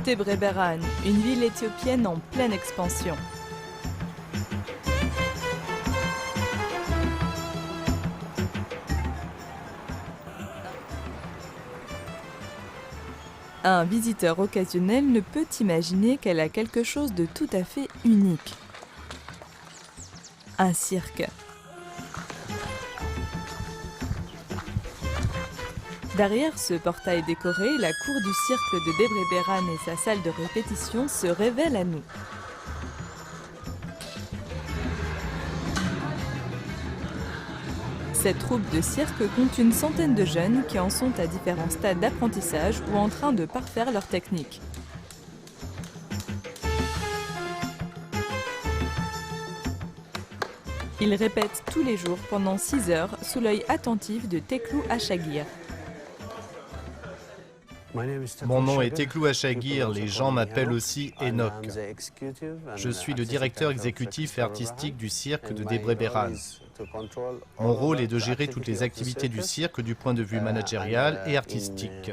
Debre Berhane, une ville éthiopienne en pleine expansion. Un visiteur occasionnel ne peut imaginer qu'elle a quelque chose de tout à fait unique. Un cirque. Derrière ce portail décoré, la cour du cirque de Debre Berhane et sa salle de répétition se révèlent à nous. Cette troupe de cirque compte une centaine de jeunes qui en sont à différents stades d'apprentissage ou en train de parfaire leur technique. Ils répètent tous les jours pendant 6 heures sous l'œil attentif de Teklou Achagir. Mon nom est Teklou Achagir, les gens m'appellent aussi Enoch. Je suis le directeur exécutif et artistique du cirque de Debre Berhane. Mon rôle est de gérer toutes les activités du cirque du point de vue managérial et artistique.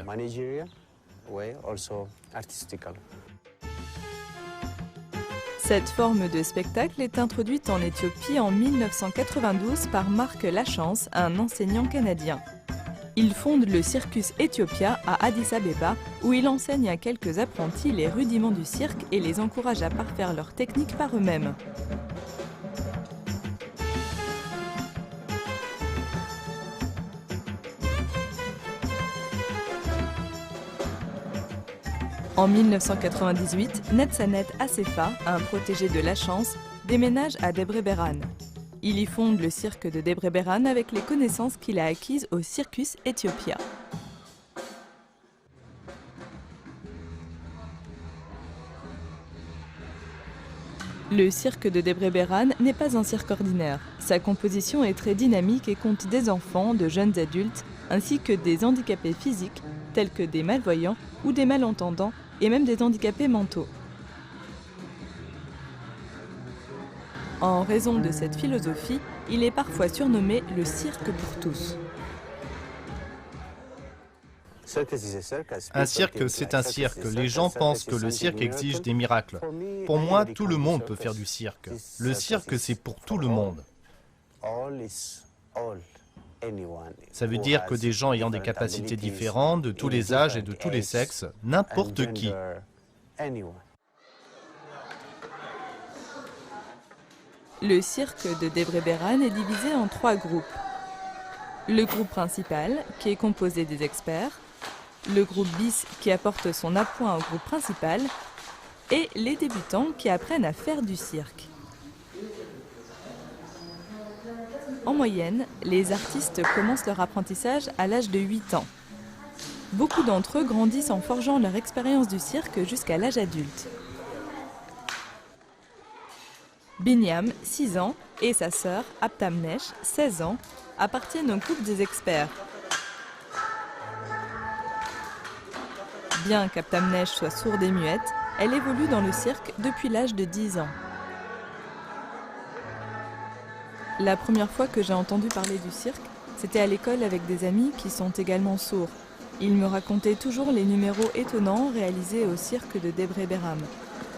Cette forme de spectacle est introduite en Éthiopie en 1992 par Marc Lachance, un enseignant canadien. Il fonde le Circus Ethiopia à Addis Abeba, où il enseigne à quelques apprentis les rudiments du cirque et les encourage à parfaire leur technique par eux-mêmes. En 1998, Netsanet Asefa, un protégé de Lachance, déménage à Debre Berhane. Il y fonde le cirque de Debre Berhane avec les connaissances qu'il a acquises au Circus Ethiopia. Le cirque de Debre Berhane n'est pas un cirque ordinaire. Sa composition est très dynamique et compte des enfants, de jeunes adultes, ainsi que des handicapés physiques, tels que des malvoyants ou des malentendants, et même des handicapés mentaux. En raison de cette philosophie, il est parfois surnommé le cirque pour tous. Un cirque, c'est un cirque. Les gens pensent que le cirque exige des miracles. Pour moi, tout le monde peut faire du cirque. Le cirque, c'est pour tout le monde. Ça veut dire que des gens ayant des capacités différentes, de tous les âges et de tous les sexes, n'importe qui. Le cirque de Debre Berhane est divisé en 3 groupes. Le groupe principal, qui est composé des experts, le groupe bis qui apporte son appoint au groupe principal, et les débutants qui apprennent à faire du cirque. En moyenne, les artistes commencent leur apprentissage à l'âge de 8 ans. Beaucoup d'entre eux grandissent en forgeant leur expérience du cirque jusqu'à l'âge adulte. Binyam, 6 ans, et sa sœur, Aptamnesh, 16 ans, appartiennent au groupe des experts. Bien qu'Aptamnesh soit sourde et muette, elle évolue dans le cirque depuis l'âge de 10 ans. La première fois que j'ai entendu parler du cirque, c'était à l'école avec des amis qui sont également sourds. Ils me racontaient toujours les numéros étonnants réalisés au cirque de Debre Berhane.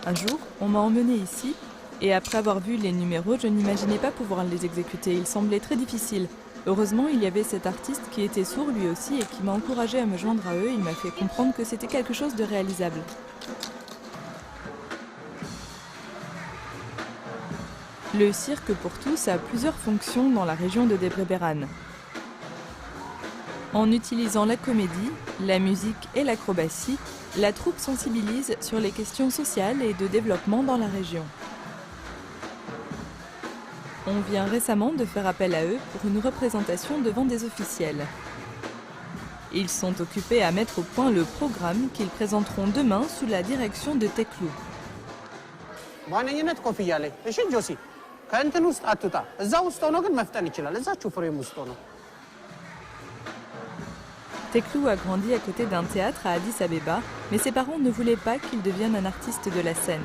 Un jour, on m'a emmenée ici, et après avoir vu les numéros, je n'imaginais pas pouvoir les exécuter. Ils semblaient très difficiles. Heureusement, il y avait cet artiste qui était sourd lui aussi et qui m'a encouragée à me joindre à eux. Il m'a fait comprendre que c'était quelque chose de réalisable. Le cirque pour tous a plusieurs fonctions dans la région de Debre Berhane. En utilisant la comédie, la musique et l'acrobatie, la troupe sensibilise sur les questions sociales et de développement dans la région. On vient récemment de faire appel à eux pour une représentation devant des officiels. Ils sont occupés à mettre au point le programme qu'ils présenteront demain sous la direction de Teklou. Teklou a grandi à côté d'un théâtre à Addis Abeba, mais ses parents ne voulaient pas qu'il devienne un artiste de la scène.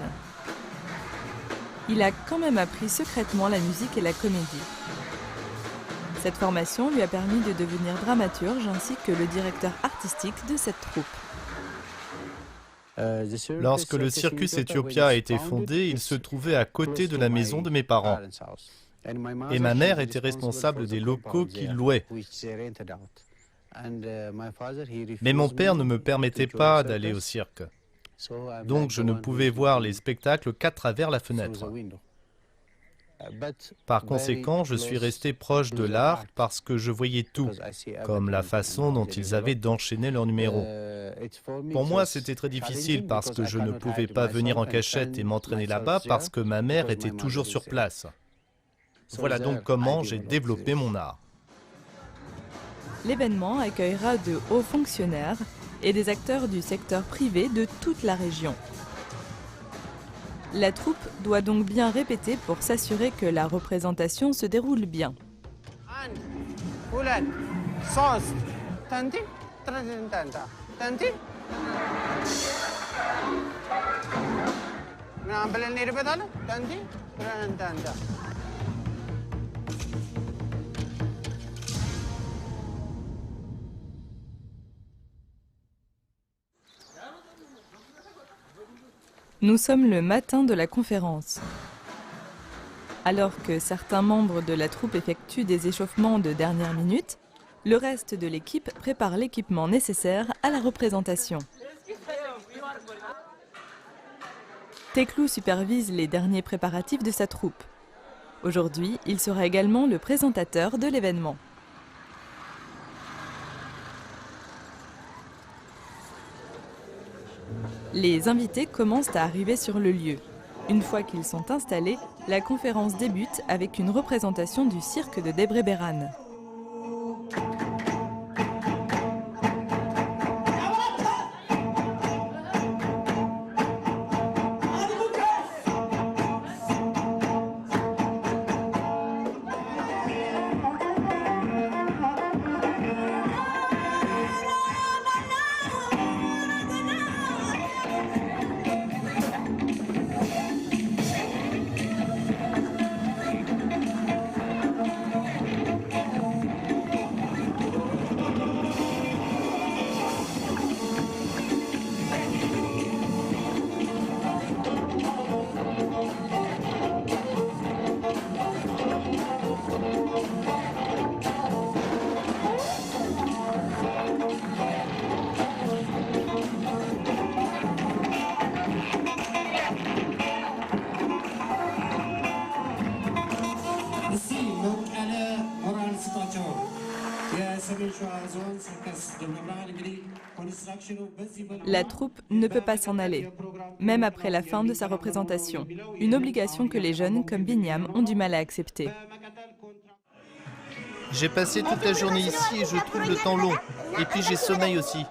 Il a quand même appris secrètement la musique et la comédie. Cette formation lui a permis de devenir dramaturge ainsi que le directeur artistique de cette troupe. Lorsque le Circus Ethiopia a été fondé, il se trouvait à côté de la maison de mes parents. Et ma mère était responsable des locaux qu'ils louaient. Mais mon père ne me permettait pas d'aller au cirque. Donc je ne pouvais voir les spectacles qu'à travers la fenêtre. Par conséquent, je suis resté proche de l'art parce que je voyais tout, comme la façon dont ils avaient d'enchaîner leurs numéros. Pour moi, c'était très difficile parce que je ne pouvais pas venir en cachette et m'entraîner là-bas parce que ma mère était toujours sur place. Voilà donc comment j'ai développé mon art. L'événement accueillera de hauts fonctionnaires et des acteurs du secteur privé de toute la région. La troupe doit donc bien répéter pour s'assurer que la représentation se déroule bien. Nous sommes le matin de la conférence. Alors que certains membres de la troupe effectuent des échauffements de dernière minute, le reste de l'équipe prépare l'équipement nécessaire à la représentation. Teklou supervise les derniers préparatifs de sa troupe. Aujourd'hui, il sera également le présentateur de l'événement. Les invités commencent à arriver sur le lieu. Une fois qu'ils sont installés, la conférence débute avec une représentation du cirque de Debre Berhan. La troupe ne peut pas s'en aller, même après la fin de sa représentation. Une obligation que les jeunes, comme Binyam, ont du mal à accepter. J'ai passé toute la journée ici et je trouve le temps long. Et puis j'ai sommeil aussi.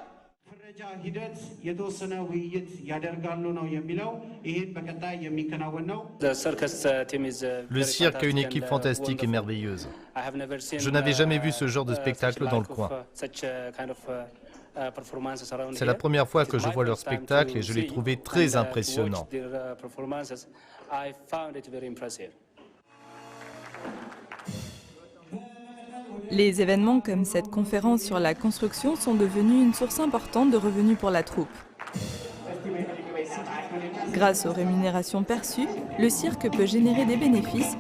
Le cirque a une équipe fantastique et merveilleuse. Je n'avais jamais vu ce genre de spectacle dans le coin. C'est la première fois que je vois leur spectacle et je l'ai trouvé très impressionnant. Les événements comme cette conférence sur la construction sont devenus une source importante de revenus pour la troupe. Grâce aux rémunérations perçues, le cirque peut générer des bénéfices,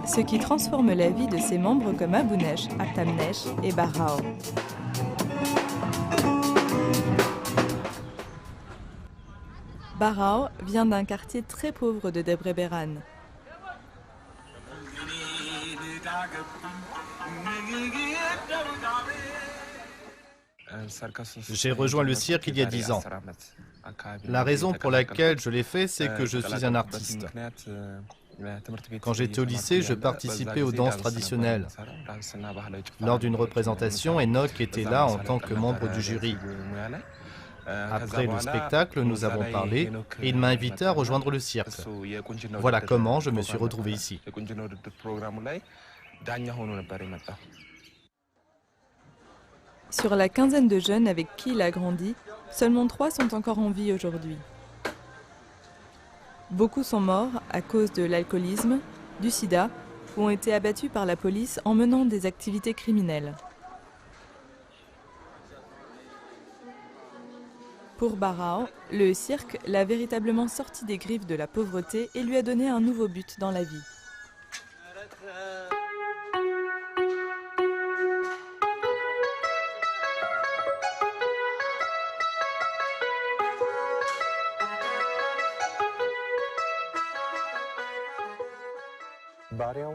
ce qui transforme la vie de ses membres comme Abounesh, Atamnesh et Barao. Barao vient d'un quartier très pauvre de Debre Berhan. J'ai rejoint le cirque il y a 10 ans. La raison pour laquelle je l'ai fait, c'est que je suis un artiste. Quand j'étais au lycée, je participais aux danses traditionnelles. Lors d'une représentation, Enoch était là en tant que membre du jury. Après le spectacle, nous avons parlé et il m'a invité à rejoindre le cirque. Voilà comment je me suis retrouvé ici. Sur la quinzaine de jeunes avec qui il a grandi, seulement 3 sont encore en vie aujourd'hui. Beaucoup sont morts à cause de l'alcoolisme, du sida, ou ont été abattus par la police en menant des activités criminelles. Pour Barão, le cirque l'a véritablement sorti des griffes de la pauvreté et lui a donné un nouveau but dans la vie.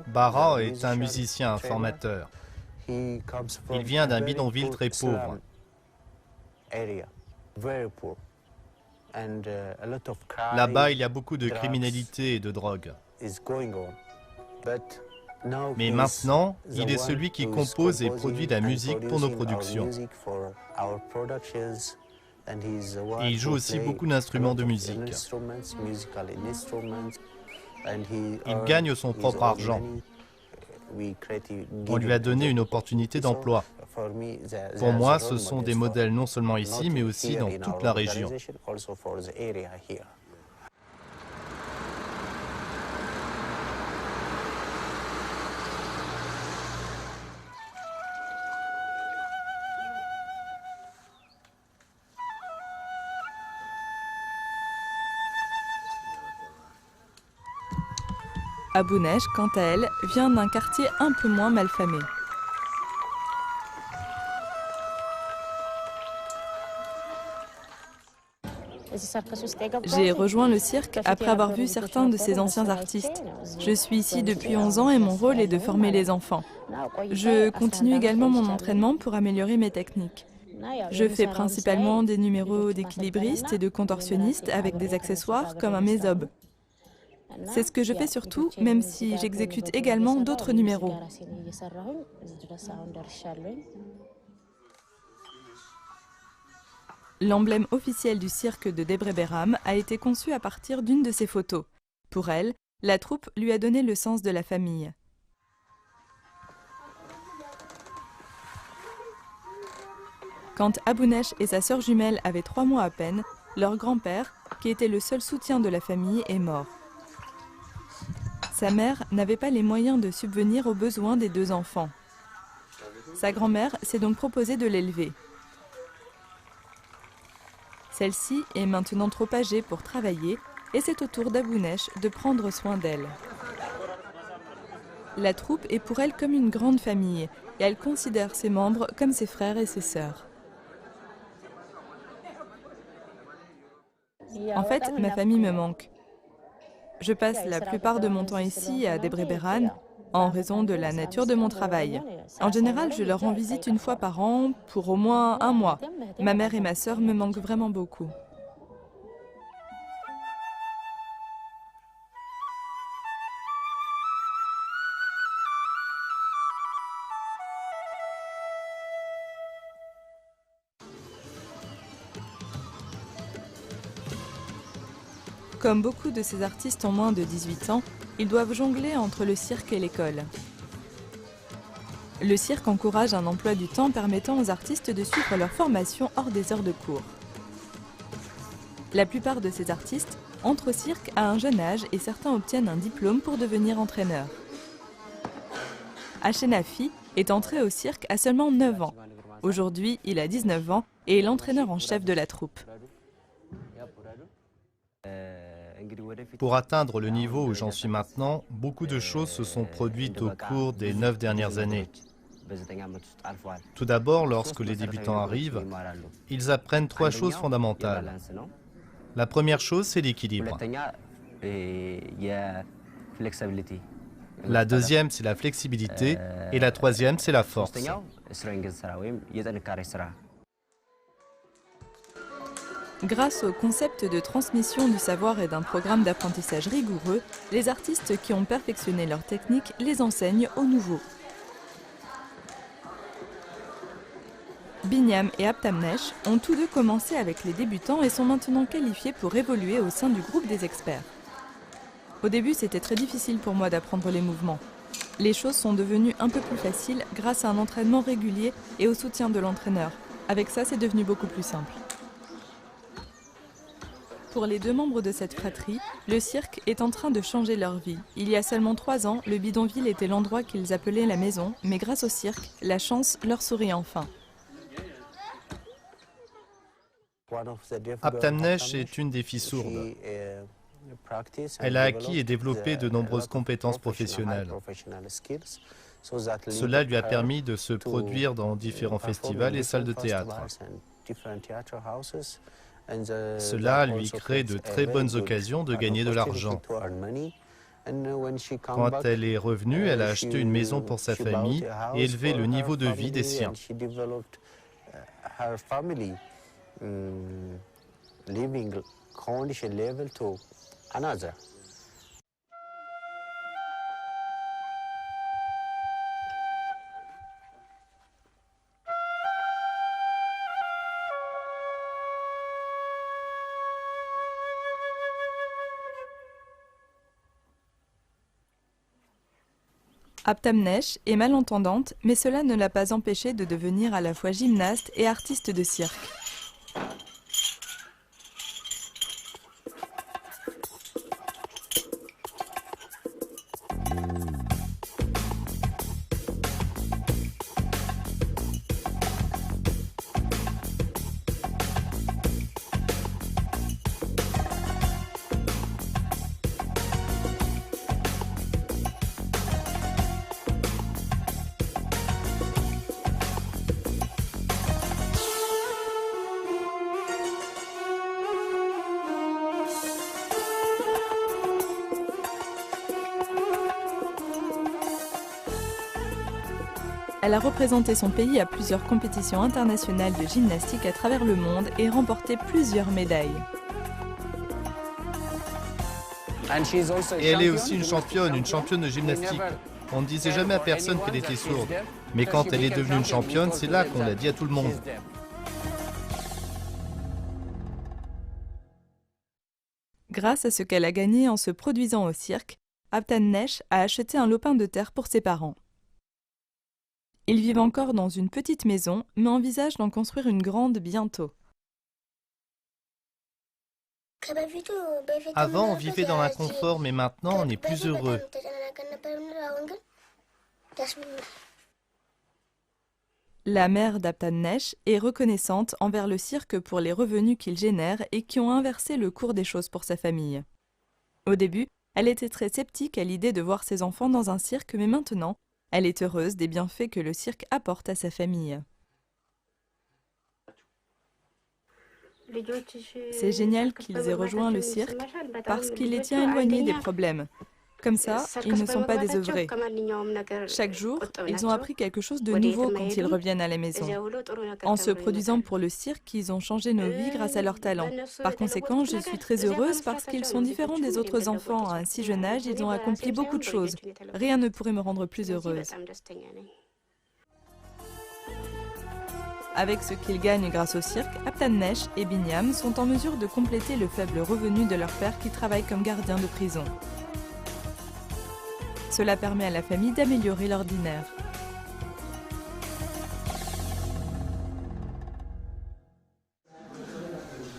Barão est un musicien, un formateur. Il vient d'un bidonville très pauvre. Là-bas, il y a beaucoup de criminalité et de drogue. Mais maintenant, il est celui qui compose et produit la musique pour nos productions. Et il joue aussi beaucoup d'instruments de musique. Il gagne son propre argent. On lui a donné une opportunité d'emploi. Pour moi, ce sont des modèles non seulement ici, mais aussi dans toute la région. Abou Neche, quant à elle, vient d'un quartier un peu moins malfamé. J'ai rejoint le cirque après avoir vu certains de ces anciens artistes. Je suis ici depuis 11 ans et mon rôle est de former les enfants. Je continue également mon entraînement pour améliorer mes techniques. Je fais principalement des numéros d'équilibristes et de contorsionnistes avec des accessoires comme un mésobe. C'est ce que je fais surtout, même si j'exécute également d'autres numéros. L'emblème officiel du cirque de Debre Berham a été conçu à partir d'une de ses photos. Pour elle, la troupe lui a donné le sens de la famille. Quand Abou Neche et sa sœur jumelle avaient 3 mois à peine, leur grand-père, qui était le seul soutien de la famille, est mort. Sa mère n'avait pas les moyens de subvenir aux besoins des 2 enfants. Sa grand-mère s'est donc proposée de l'élever. Celle-ci est maintenant trop âgée pour travailler et c'est au tour d'Abou Neche de prendre soin d'elle. La troupe est pour elle comme une grande famille et elle considère ses membres comme ses frères et ses sœurs. En fait, ma famille me manque. Je passe la plupart de mon temps ici à Debre Berham en raison de la nature de mon travail. En général, je leur rends visite une fois par an pour au moins 1 mois. Ma mère et ma sœur me manquent vraiment beaucoup. Comme beaucoup de ces artistes ont moins de 18 ans, ils doivent jongler entre le cirque et l'école. Le cirque encourage un emploi du temps permettant aux artistes de suivre leur formation hors des heures de cours. La plupart de ces artistes entrent au cirque à un jeune âge et certains obtiennent un diplôme pour devenir entraîneurs. Ashenafi est entré au cirque à seulement 9 ans. Aujourd'hui, il a 19 ans et est l'entraîneur en chef de la troupe. Pour atteindre le niveau où j'en suis maintenant, beaucoup de choses se sont produites au cours des 9 dernières années. Tout d'abord, lorsque les débutants arrivent, ils apprennent 3 choses fondamentales. La première chose, c'est l'équilibre. La deuxième, c'est la flexibilité. Et la troisième, c'est la force. Grâce au concept de transmission du savoir et d'un programme d'apprentissage rigoureux, les artistes qui ont perfectionné leur technique les enseignent aux nouveaux. Binyam et Abtamnesh ont tous deux commencé avec les débutants et sont maintenant qualifiés pour évoluer au sein du groupe des experts. Au début, c'était très difficile pour moi d'apprendre les mouvements. Les choses sont devenues un peu plus faciles grâce à un entraînement régulier et au soutien de l'entraîneur. Avec ça, c'est devenu beaucoup plus simple. Pour les 2 membres de cette fratrie, le cirque est en train de changer leur vie. Il y a seulement 3 ans, le bidonville était l'endroit qu'ils appelaient la maison, mais grâce au cirque, la chance leur sourit enfin. Aptamnesh est une des filles sourdes. Elle a acquis et développé de nombreuses compétences professionnelles. Cela lui a permis de se produire dans différents festivals et salles de théâtre. Cela lui crée de très bonnes occasions de gagner de l'argent. Quand elle est revenue, elle a acheté une maison pour sa famille et élevé le niveau de vie des siens. Aptamnesh est malentendante, mais cela ne l'a pas empêchée de devenir à la fois gymnaste et artiste de cirque. Elle a représenté son pays à plusieurs compétitions internationales de gymnastique à travers le monde et remporté plusieurs médailles. Et elle est aussi une championne de gymnastique. On ne disait jamais à personne qu'elle était sourde. Mais quand elle est devenue une championne, c'est là qu'on l'a dit à tout le monde. Grâce à ce qu'elle a gagné en se produisant au cirque, Aptamnesh a acheté un lopin de terre pour ses parents. Ils vivent encore dans une petite maison, mais envisagent d'en construire une grande bientôt. Avant, on vivait dans l'inconfort, mais maintenant, on est plus heureux. La mère d'Aptamnesh est reconnaissante envers le cirque pour les revenus qu'il génère et qui ont inversé le cours des choses pour sa famille. Au début, elle était très sceptique à l'idée de voir ses enfants dans un cirque, mais maintenant, elle est heureuse des bienfaits que le cirque apporte à sa famille. C'est génial qu'ils aient rejoint le cirque parce qu'il les tient éloignés des problèmes. Comme ça, ils ne sont pas désœuvrés. Chaque jour, ils ont appris quelque chose de nouveau quand ils reviennent à la maison. En se produisant pour le cirque, ils ont changé nos vies grâce à leur talent. Par conséquent, je suis très heureuse parce qu'ils sont différents des autres enfants. À un si jeune âge, ils ont accompli beaucoup de choses. Rien ne pourrait me rendre plus heureuse. Avec ce qu'ils gagnent grâce au cirque, Aptamnesh et Binyam sont en mesure de compléter le faible revenu de leur père qui travaille comme gardien de prison. Cela permet à la famille d'améliorer l'ordinaire.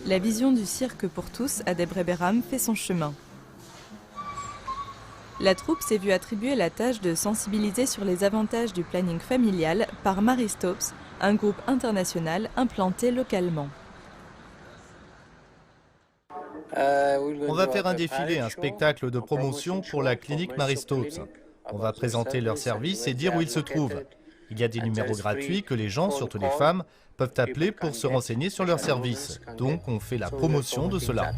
La vision du cirque pour tous à Debre Behram fait son chemin. La troupe s'est vue attribuer la tâche de sensibiliser sur les avantages du planning familial par Marie Stopes, un groupe international implanté localement. On va faire un défilé, un spectacle de promotion pour la clinique Marie Stopes. On va présenter leurs services et dire où ils se trouvent. Il y a des numéros gratuits que les gens, surtout les femmes, peuvent appeler pour se renseigner sur leurs services. Donc on fait la promotion de cela.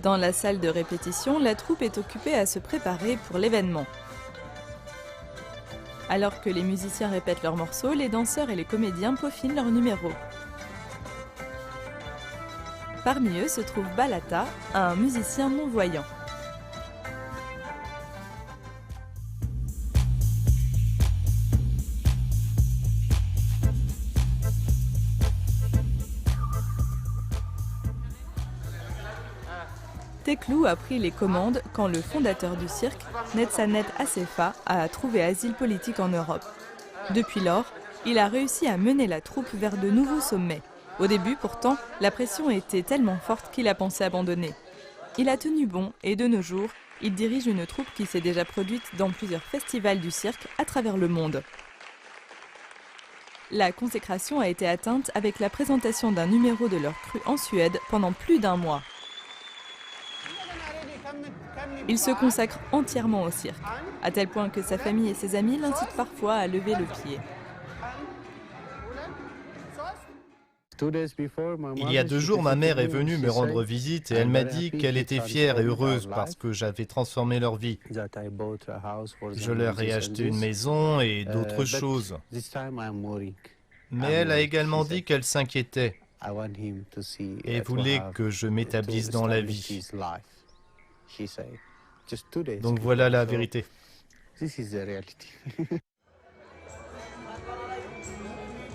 Dans la salle de répétition, la troupe est occupée à se préparer pour l'événement. Alors que les musiciens répètent leurs morceaux, les danseurs et les comédiens peaufinent leurs numéros. Parmi eux se trouve Balata, un musicien non-voyant. Teklou a pris les commandes quand le fondateur du cirque, Netsanet Assefa, a trouvé asile politique en Europe. Depuis lors, il a réussi à mener la troupe vers de nouveaux sommets. Au début, pourtant, la pression était tellement forte qu'il a pensé abandonner. Il a tenu bon et de nos jours, il dirige une troupe qui s'est déjà produite dans plusieurs festivals du cirque à travers le monde. La consécration a été atteinte avec la présentation d'un numéro de leur crue en Suède pendant plus d'1 mois. Il se consacre entièrement au cirque, à tel point que sa famille et ses amis l'incitent parfois à lever le pied. Il y a 2 jours, ma mère est venue me rendre visite et elle m'a dit qu'elle était fière et heureuse parce que j'avais transformé leur vie. Je leur ai acheté une maison et d'autres choses. Mais elle a également dit qu'elle s'inquiétait et voulait que je m'établisse dans la vie. Donc voilà la vérité.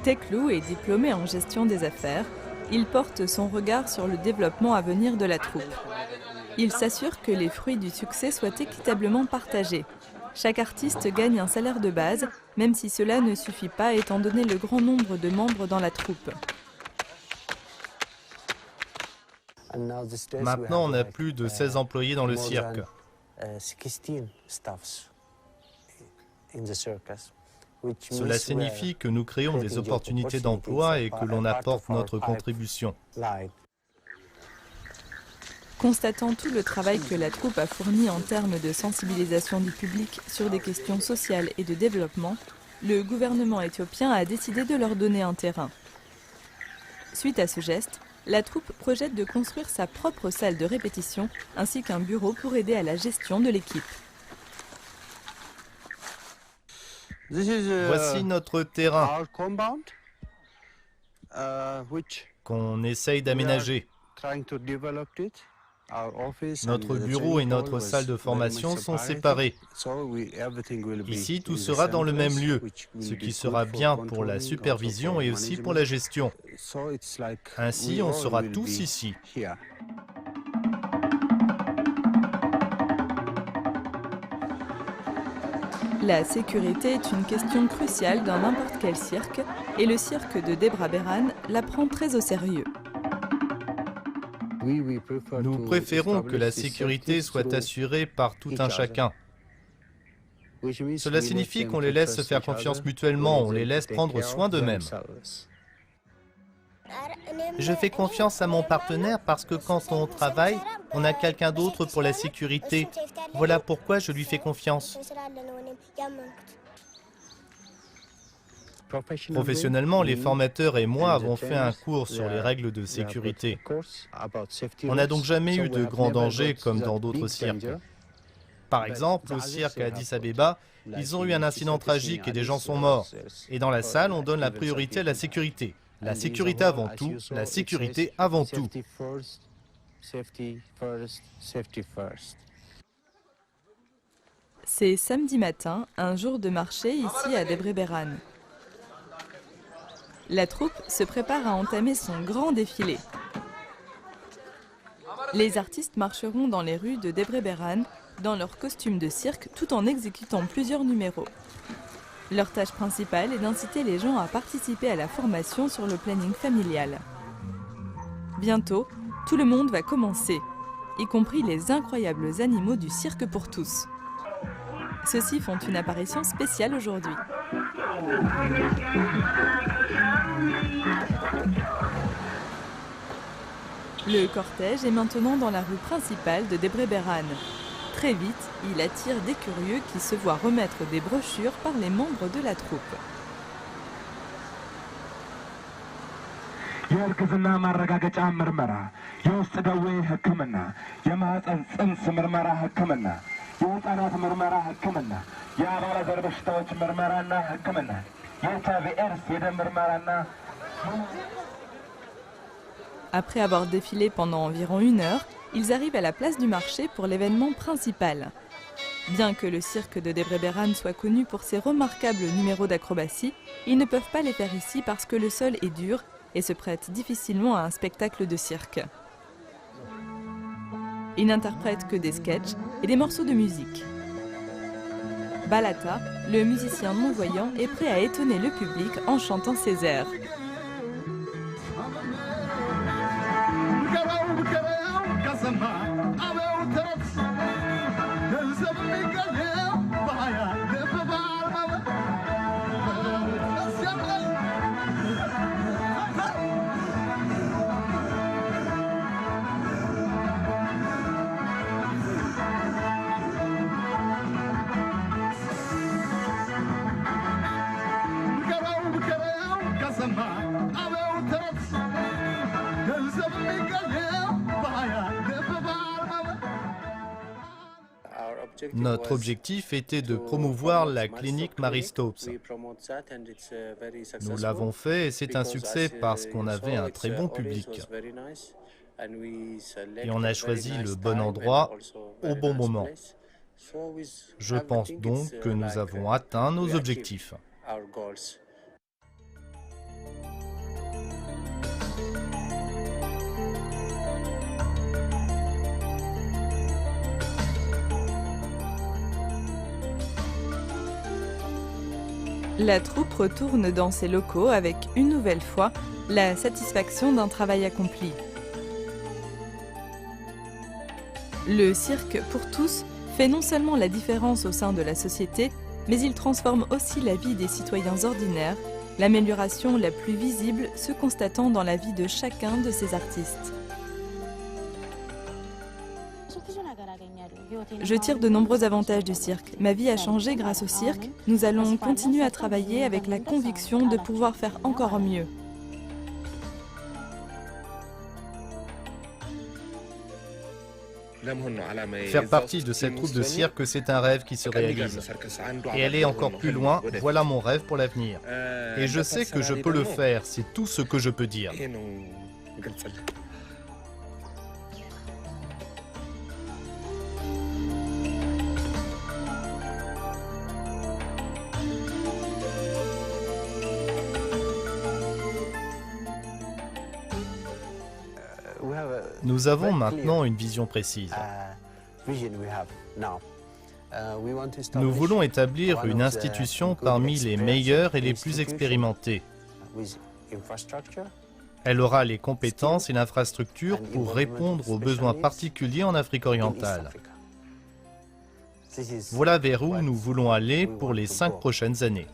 Teklu est diplômé en gestion des affaires. Il porte son regard sur le développement à venir de la troupe. Il s'assure que les fruits du succès soient équitablement partagés. Chaque artiste gagne un salaire de base, même si cela ne suffit pas étant donné le grand nombre de membres dans la troupe. Maintenant, on a plus de 16 employés dans le cirque. Cela signifie que nous créons des opportunités d'emploi et que l'on apporte notre contribution. Constatant tout le travail que la troupe a fourni en termes de sensibilisation du public sur des questions sociales et de développement, le gouvernement éthiopien a décidé de leur donner un terrain. Suite à ce geste, la troupe projette de construire sa propre salle de répétition ainsi qu'un bureau pour aider à la gestion de l'équipe. Voici notre terrain qu'on essaye d'aménager. Notre bureau et notre salle de formation sont séparés. Ici, tout sera dans le même lieu, ce qui sera bien pour la supervision et aussi pour la gestion. Ainsi, on sera tous ici. La sécurité est une question cruciale dans n'importe quel cirque et le cirque de Debra Behran la prend très au sérieux. Nous préférons que la sécurité soit assurée par tout un chacun. Cela signifie qu'on les laisse se faire confiance mutuellement, on les laisse prendre soin d'eux-mêmes. Je fais confiance à mon partenaire parce que quand on travaille, on a quelqu'un d'autre pour la sécurité. Voilà pourquoi je lui fais confiance. Professionnellement, les formateurs et moi avons fait un cours sur les règles de sécurité. On n'a donc jamais eu de grands dangers comme dans d'autres cirques. Par exemple, au cirque à Addis Abeba, ils ont eu un incident tragique et des gens sont morts. Et dans la salle, on donne la priorité à la sécurité. La sécurité avant tout, la sécurité avant tout. C'est samedi matin, un jour de marché ici à Debre Behran. La troupe se prépare à entamer son grand défilé. Les artistes marcheront dans les rues de Debre Behran dans leur costume de cirque tout en exécutant plusieurs numéros. Leur tâche principale est d'inciter les gens à participer à la formation sur le planning familial. Bientôt, tout le monde va commencer, y compris les incroyables animaux du cirque pour tous. Ceux-ci font une apparition spéciale aujourd'hui. Le cortège est maintenant dans la rue principale de Debre Behran. Très vite, il attire des curieux qui se voient remettre des brochures par les membres de la troupe. Après avoir défilé pendant environ 1 heure, ils arrivent à la place du marché pour l'événement principal. Bien que le cirque de Debre Behran soit connu pour ses remarquables numéros d'acrobatie, ils ne peuvent pas les faire ici parce que le sol est dur et se prête difficilement à un spectacle de cirque. Ils n'interprètent que des sketchs et des morceaux de musique. Balata, le musicien non-voyant est prêt à étonner le public en chantant ses airs. Notre objectif était de promouvoir la clinique Marie Stopes. Nous l'avons fait et c'est un succès parce qu'on avait un très bon public. Et on a choisi le bon endroit au bon moment. Je pense donc que nous avons atteint nos objectifs. La troupe retourne dans ses locaux avec, une nouvelle fois, la satisfaction d'un travail accompli. Le cirque pour tous fait non seulement la différence au sein de la société, mais il transforme aussi la vie des citoyens ordinaires, l'amélioration la plus visible se constatant dans la vie de chacun de ces artistes. Je tire de nombreux avantages du cirque. Ma vie a changé grâce au cirque. Nous allons continuer à travailler avec la conviction de pouvoir faire encore mieux. Faire partie de cette troupe de cirque, c'est un rêve qui se réalise. Et aller encore plus loin, voilà mon rêve pour l'avenir. Et je sais que je peux le faire, c'est tout ce que je peux dire. Nous avons maintenant une vision précise. Nous voulons établir une institution parmi les meilleures et les plus expérimentées. Elle aura les compétences et l'infrastructure pour répondre aux besoins particuliers en Afrique orientale. Voilà vers où nous voulons aller pour les 5 prochaines années.